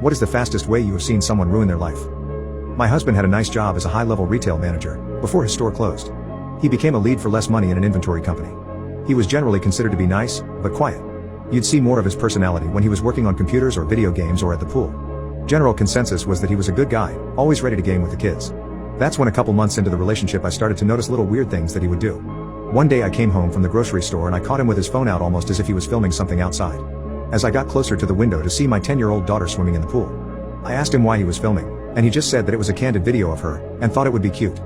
What is the fastest way you have seen someone ruin their life? My husband had a nice job as a high-level retail manager, before his store closed. He became a lead for less money in an inventory company. He was generally considered to be nice, but quiet. You'd see more of his personality when he was working on computers or video games or at the pool. General consensus was that he was a good guy, always ready to game with the kids. That's when a couple months into the relationship I started to notice little weird things that he would do. One day I came home from the grocery store and I caught him with his phone out almost as if he was filming something outside. As I got closer to the window to see my 10-year-old daughter swimming in the pool, I asked him why he was filming, and he just said that it was a candid video of her, and thought it would be cute.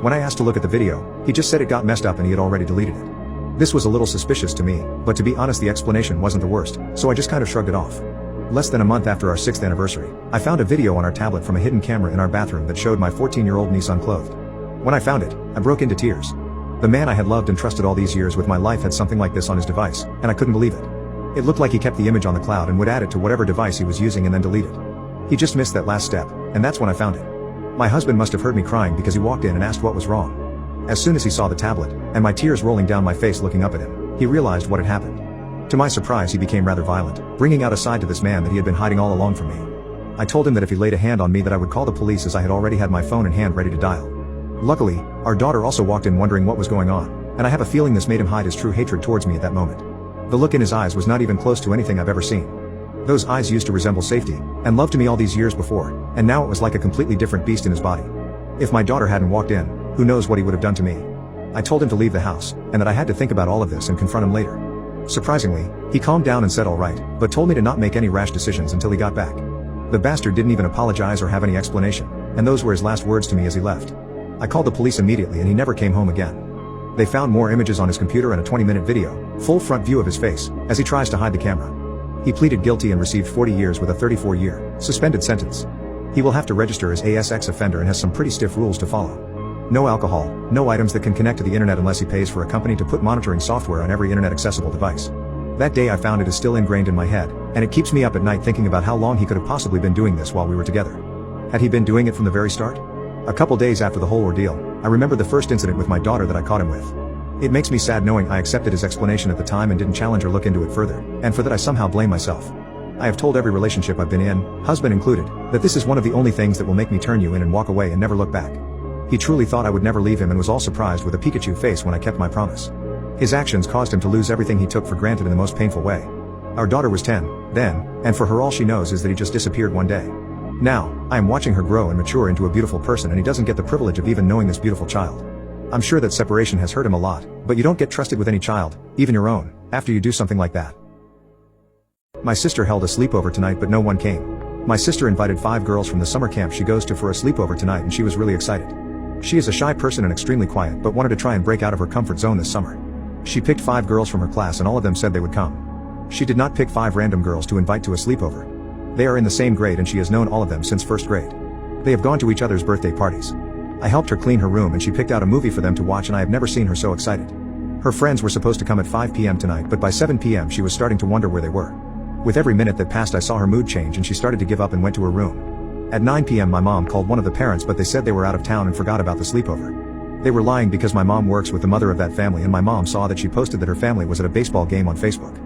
When I asked to look at the video, he just said it got messed up and he had already deleted it. This was a little suspicious to me, but to be honest the explanation wasn't the worst, so I just kind of shrugged it off. Less than a month after our 6th anniversary, I found a video on our tablet from a hidden camera in our bathroom that showed my 14-year-old niece unclothed. When I found it, I broke into tears. The man I had loved and trusted all these years with my life had something like this on his device, and I couldn't believe it. It looked like he kept the image on the cloud and would add it to whatever device he was using and then delete it. He just missed that last step, and that's when I found it. My husband must have heard me crying because he walked in and asked what was wrong. As soon as he saw the tablet, and my tears rolling down my face looking up at him, he realized what had happened. To my surprise he became rather violent, bringing out a side to this man that he had been hiding all along from me. I told him that if he laid a hand on me that I would call the police as I had already had my phone in hand ready to dial. Luckily, our daughter also walked in wondering what was going on, and I have a feeling this made him hide his true hatred towards me at that moment. The look in his eyes was not even close to anything I've ever seen. Those eyes used to resemble safety, and love to me all these years before, and now it was like a completely different beast in his body. If my daughter hadn't walked in, who knows what he would have done to me. I told him to leave the house, and that I had to think about all of this and confront him later. Surprisingly, he calmed down and said all right, but told me to not make any rash decisions until he got back. The bastard didn't even apologize or have any explanation, and those were his last words to me as he left. I called the police immediately and he never came home again. They found more images on his computer and a 20-minute video, full front view of his face, as he tries to hide the camera. He pleaded guilty and received 40 years with a 34-year, suspended sentence. He will have to register as a sex offender and has some pretty stiff rules to follow. No alcohol, no items that can connect to the internet unless he pays for a company to put monitoring software on every internet-accessible device. That day I found it is still ingrained in my head, and it keeps me up at night thinking about how long he could have possibly been doing this while we were together. Had he been doing it from the very start? A couple days after the whole ordeal, I remember the first incident with my daughter that I caught him with. It makes me sad knowing I accepted his explanation at the time and didn't challenge or look into it further, and for that I somehow blame myself. I have told every relationship I've been in, husband included, that this is one of the only things that will make me turn you in and walk away and never look back. He truly thought I would never leave him and was all surprised with a Pikachu face when I kept my promise. His actions caused him to lose everything he took for granted in the most painful way. Our daughter was 10, then, and for her all she knows is that he just disappeared one day. Now, I am watching her grow and mature into a beautiful person and he doesn't get the privilege of even knowing this beautiful child. I'm sure that separation has hurt him a lot, but you don't get trusted with any child, even your own, after you do something like that. My sister held a sleepover tonight but no one came. My sister invited 5 girls from the summer camp she goes to for a sleepover tonight and she was really excited. She is a shy person and extremely quiet but wanted to try and break out of her comfort zone this summer. She picked 5 girls from her class and all of them said they would come. She did not pick 5 random girls to invite to a sleepover. They are in the same grade and she has known all of them since 1st grade. They have gone to each other's birthday parties. I helped her clean her room and she picked out a movie for them to watch and I have never seen her so excited. Her friends were supposed to come at 5 p.m. tonight but by 7 p.m. she was starting to wonder where they were. With every minute that passed I saw her mood change and she started to give up and went to her room. At 9 p.m. my mom called one of the parents but they said they were out of town and forgot about the sleepover. They were lying because my mom works with the mother of that family and my mom saw that she posted that her family was at a baseball game on Facebook.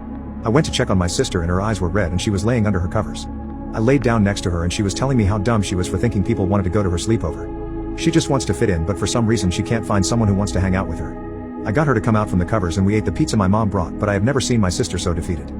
I went to check on my sister and her eyes were red and she was laying under her covers. I laid down next to her and she was telling me how dumb she was for thinking people wanted to go to her sleepover. She just wants to fit in but for some reason she can't find someone who wants to hang out with her. I got her to come out from the covers and we ate the pizza my mom brought but I have never seen my sister so defeated.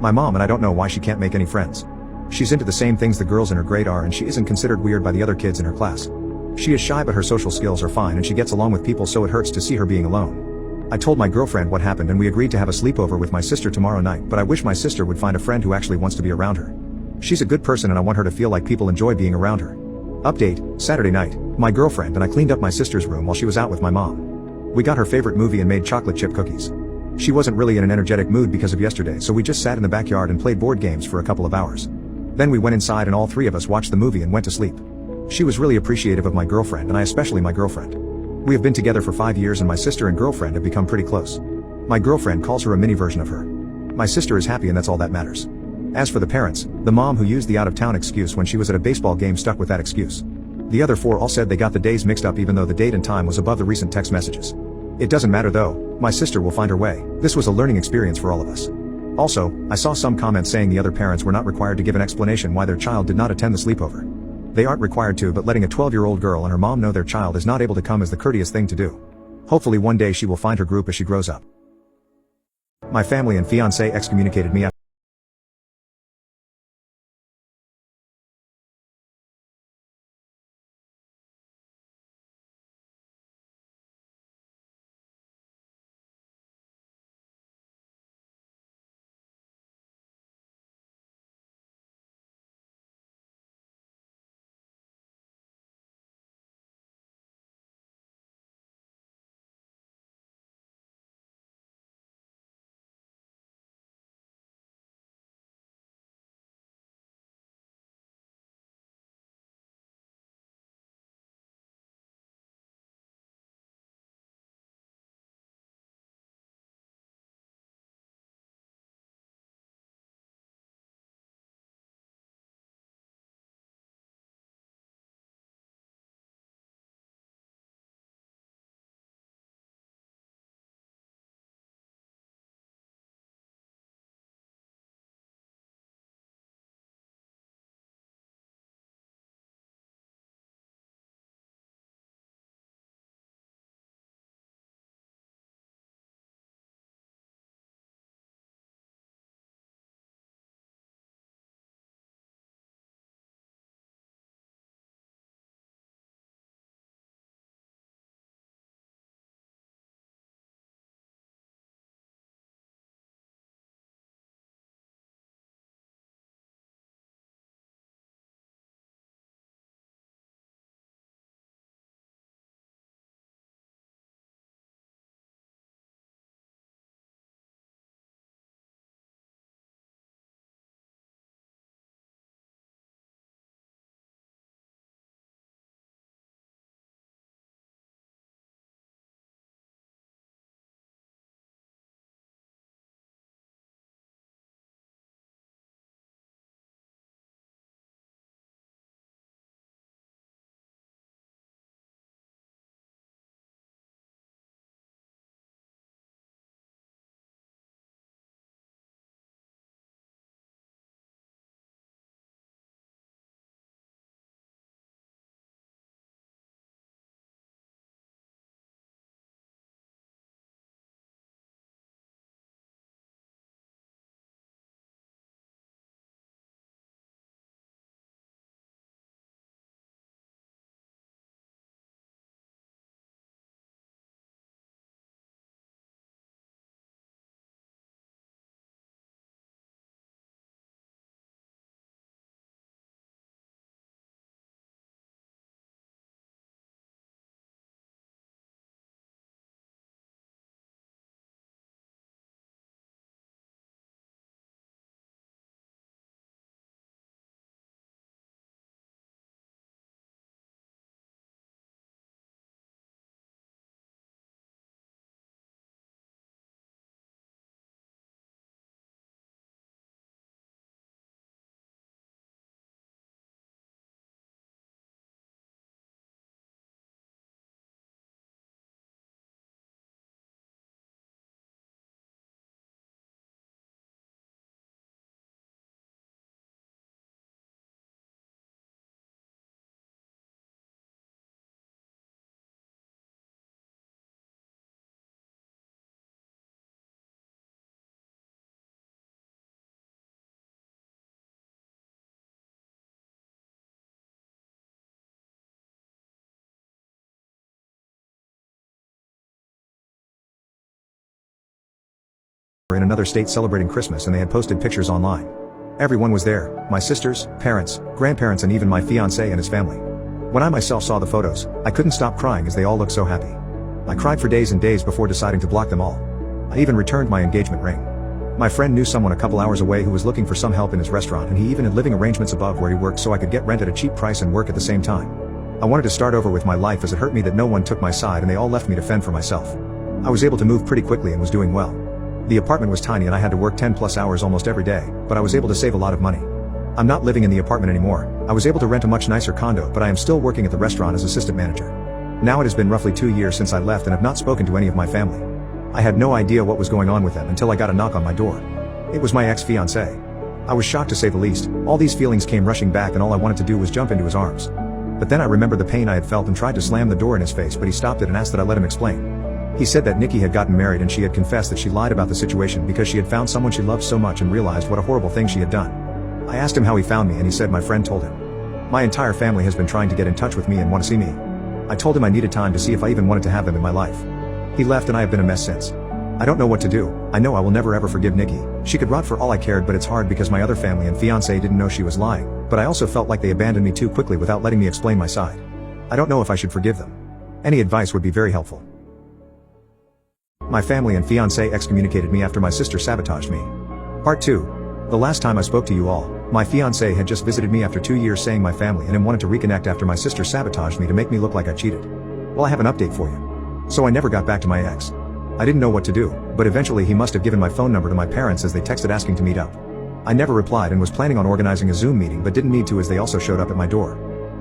My mom and I don't know why she can't make any friends. She's into the same things the girls in her grade are and she isn't considered weird by the other kids in her class. She is shy but her social skills are fine and she gets along with people so it hurts to see her being alone. I told my girlfriend what happened and we agreed to have a sleepover with my sister tomorrow night but I wish my sister would find a friend who actually wants to be around her. She's a good person and I want her to feel like people enjoy being around her. Update, Saturday night, my girlfriend and I cleaned up my sister's room while she was out with my mom. We got her favorite movie and made chocolate chip cookies. She wasn't really in an energetic mood because of yesterday so we just sat in the backyard and played board games for a couple of hours. Then we went inside and all 3 of us watched the movie and went to sleep. She was really appreciative of my girlfriend and I especially my girlfriend. We have been together for 5 years and my sister and girlfriend have become pretty close. My girlfriend calls her a mini version of her. My sister is happy and that's all that matters. As for the parents, the mom who used the out-of-town excuse when she was at a baseball game stuck with that excuse. The other 4 all said they got the days mixed up even though the date and time was above the recent text messages. It doesn't matter though, my sister will find her way. This was a learning experience for all of us. Also, I saw some comments saying the other parents were not required to give an explanation why their child did not attend the sleepover. They aren't required to, but letting a 12-year-old girl and her mom know their child is not able to come is the courteous thing to do. Hopefully one day she will find her group as she grows up. My family and fiancé excommunicated me in another state celebrating Christmas, and they had posted pictures online. Everyone was there, my sisters, parents, grandparents, and even my fiancé and his family. When I myself saw the photos, I couldn't stop crying as they all looked so happy. I cried for days and days before deciding to block them all. I even returned my engagement ring. My friend knew someone a couple hours away who was looking for some help in his restaurant, and he even had living arrangements above where he worked so I could get rent at a cheap price and work at the same time. I wanted to start over with my life as it hurt me that no one took my side and they all left me to fend for myself. I was able to move pretty quickly and was doing well. The apartment was tiny and I had to work 10+ hours almost every day, but I was able to save a lot of money. I'm not living in the apartment anymore. I was able to rent a much nicer condo, but I am still working at the restaurant as assistant manager. Now it has been roughly 2 years since I left and have not spoken to any of my family. I had no idea what was going on with them until I got a knock on my door. It was my ex-fiance. I was shocked to say the least. All these feelings came rushing back and all I wanted to do was jump into his arms. But then I remembered the pain I had felt and tried to slam the door in his face, but he stopped it and asked that I let him explain. He said that Nikki had gotten married and she had confessed that she lied about the situation because she had found someone she loved so much and realized what a horrible thing she had done. I asked him how he found me and he said my friend told him. My entire family has been trying to get in touch with me and want to see me. I told him I needed time to see if I even wanted to have them in my life. He left and I have been a mess since. I don't know what to do. I know I will never ever forgive Nikki. She could rot for all I cared, but it's hard because my other family and fiance didn't know she was lying, but I also felt like they abandoned me too quickly without letting me explain my side. I don't know if I should forgive them. Any advice would be very helpful. My family and fiance excommunicated me after my sister sabotaged me. Part 2. The last time I spoke to you all, my fiance had just visited me after 2 years saying my family and him wanted to reconnect after my sister sabotaged me to make me look like I cheated. Well, I have an update for you. So I never got back to my ex. I didn't know what to do, but eventually he must have given my phone number to my parents as they texted asking to meet up. I never replied and was planning on organizing a Zoom meeting but didn't need to as they also showed up at my door.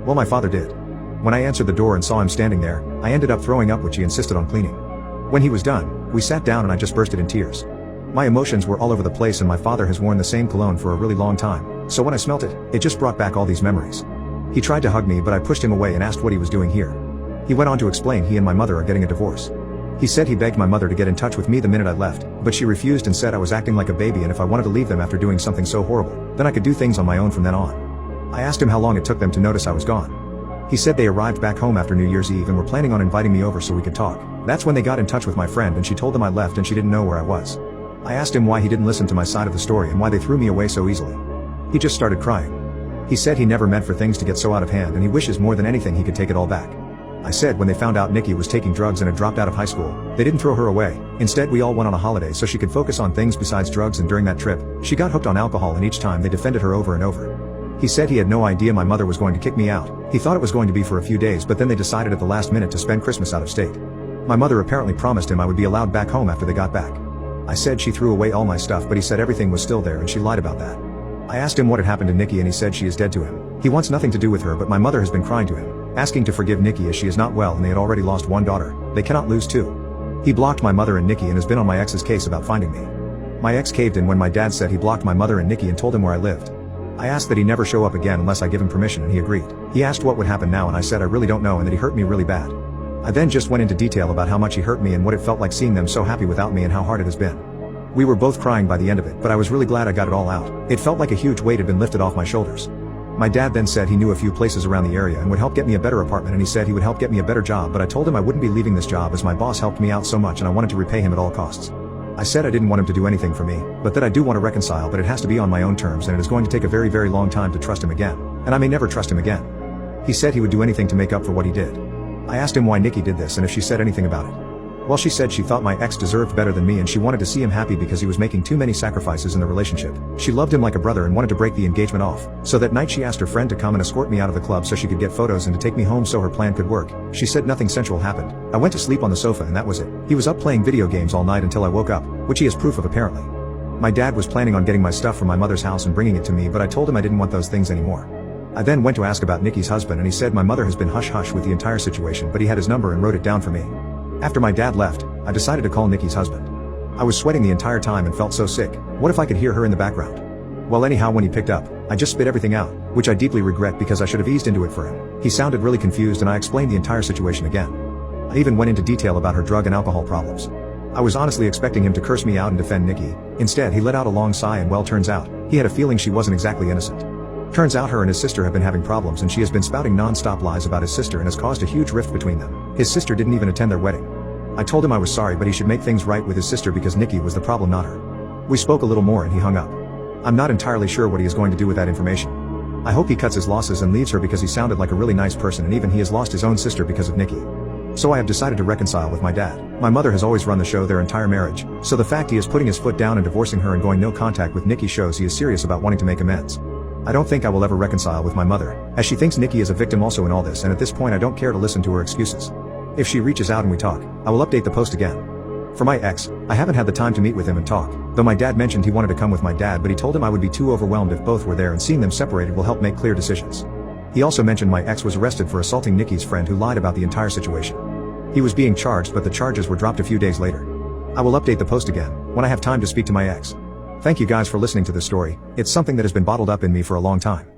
Well, my father did. When I answered the door and saw him standing there, I ended up throwing up which he insisted on cleaning. When he was done, we sat down and I just bursted in tears. My emotions were all over the place and my father has worn the same cologne for a really long time, so when I smelt it, it just brought back all these memories. He tried to hug me but I pushed him away and asked what he was doing here. He went on to explain he and my mother are getting a divorce. He said he begged my mother to get in touch with me the minute I left, but she refused and said I was acting like a baby and if I wanted to leave them after doing something so horrible, then I could do things on my own from then on. I asked him how long it took them to notice I was gone. He said they arrived back home after New Year's Eve and were planning on inviting me over so we could talk. That's when they got in touch with my friend and she told them I left and she didn't know where I was. I asked him why he didn't listen to my side of the story and why they threw me away so easily. He just started crying. He said he never meant for things to get so out of hand and he wishes more than anything he could take it all back. I said when they found out Nikki was taking drugs and had dropped out of high school, they didn't throw her away. Instead we all went on a holiday so she could focus on things besides drugs, and during that trip, she got hooked on alcohol and each time they defended her over and over. He said he had no idea my mother was going to kick me out. He thought it was going to be for a few days but then they decided at the last minute to spend Christmas out of state. My mother apparently promised him I would be allowed back home after they got back. I said she threw away all my stuff but he said everything was still there and she lied about that. I asked him what had happened to Nikki and he said she is dead to him. He wants nothing to do with her but my mother has been crying to him, asking to forgive Nikki as she is not well and they had already lost one daughter. They cannot lose two. He blocked my mother and Nikki and has been on my ex's case about finding me. My ex caved in when my dad said he blocked my mother and Nikki and told him where I lived. I asked that he never show up again unless I give him permission and he agreed. He asked what would happen now and I said I really don't know and that he hurt me really bad. I then just went into detail about how much he hurt me and what it felt like seeing them so happy without me and how hard it has been. We were both crying by the end of it, but I was really glad I got it all out. It felt like a huge weight had been lifted off my shoulders. My dad then said he knew a few places around the area and would help get me a better apartment, and he said he would help get me a better job, but I told him I wouldn't be leaving this job as my boss helped me out so much and I wanted to repay him at all costs. I said I didn't want him to do anything for me, but that I do want to reconcile, but it has to be on my own terms and it is going to take a very, very long time to trust him again, and I may never trust him again. He said he would do anything to make up for what he did. I asked him why Nikki did this and if she said anything about it. Well, she said she thought my ex deserved better than me and she wanted to see him happy because he was making too many sacrifices in the relationship. She loved him like a brother and wanted to break the engagement off. So that night she asked her friend to come and escort me out of the club so she could get photos and to take me home so her plan could work. She said nothing sensual happened. I went to sleep on the sofa and that was it. He was up playing video games all night until I woke up, which he has proof of apparently. My dad was planning on getting my stuff from my mother's house and bringing it to me, but I told him I didn't want those things anymore. I then went to ask about Nikki's husband and he said my mother has been hush-hush with the entire situation, but he had his number and wrote it down for me. After my dad left, I decided to call Nikki's husband. I was sweating the entire time and felt so sick. What if I could hear her in the background? Well, anyhow, when he picked up, I just spit everything out, which I deeply regret because I should have eased into it for him. He sounded really confused and I explained the entire situation again. I even went into detail about her drug and alcohol problems. I was honestly expecting him to curse me out and defend Nikki. Instead, he let out a long sigh and well, turns out, he had a feeling she wasn't exactly innocent. Turns out her and his sister have been having problems and she has been spouting non-stop lies about his sister and has caused a huge rift between them. His sister didn't even attend their wedding. I told him I was sorry but he should make things right with his sister because Nikki was the problem, not her. We spoke a little more and he hung up. I'm not entirely sure what he is going to do with that information. I hope he cuts his losses and leaves her because he sounded like a really nice person and even he has lost his own sister because of Nikki. So I have decided to reconcile with my dad. My mother has always run the show their entire marriage, so the fact he is putting his foot down and divorcing her and going no contact with Nikki shows he is serious about wanting to make amends. I don't think I will ever reconcile with my mother, as she thinks Nikki is a victim also in all this, and at this point I don't care to listen to her excuses. If she reaches out and we talk, I will update the post again. For my ex, I haven't had the time to meet with him and talk, though my dad mentioned he wanted to come with my dad but he told him I would be too overwhelmed if both were there and seeing them separated will help make clear decisions. He also mentioned my ex was arrested for assaulting Nikki's friend who lied about the entire situation. He was being charged but the charges were dropped a few days later. I will update the post again, when I have time to speak to my ex. Thank you guys for listening to this story. It's something that has been bottled up in me for a long time.